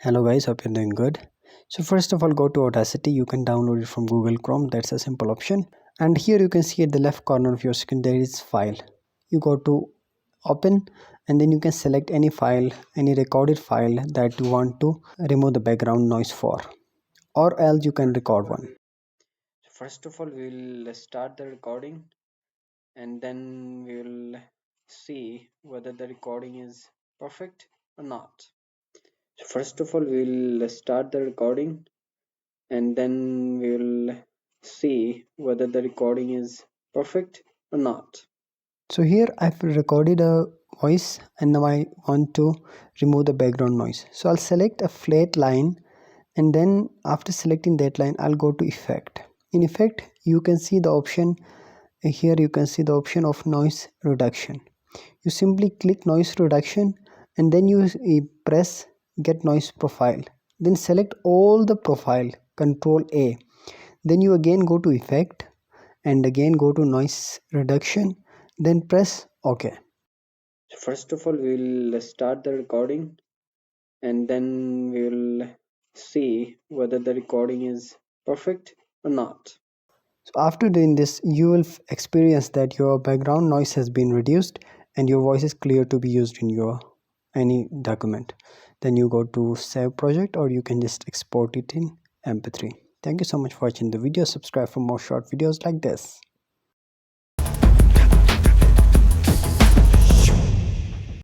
Hello guys, hope you're doing good. So first of all, go to Audacity. You can download it from Google Chrome. That's a simple option. And here you can see at the left corner of your screen there is file. You go to open and then you can select any file, any recorded file that you want to remove the background noise for, or else you can record one. First of all, we'll start the recording and then we'll see whether the recording is perfect or not. First of all, we'll start the recording and then we'll see whether the recording is perfect or not. So here I've recorded a voice and now I want to remove the background noise. So I'll select a flat line and then after selecting that line I'll go to effect. In effect you can see the option here, you can see the option of noise reduction. You simply click noise reduction and then you press get noise profile, then select all the profile, control A, then you again go to effect and again go to noise reduction, then press OK. First of all, we'll start the recording and then we'll see whether the recording is perfect or not. So after doing this, you will experience that your background noise has been reduced and your voice is clear to be used in your any document. Then you go to save project or you can just export it in MP3. Thank you so much for watching the video. Subscribe for more short videos like this.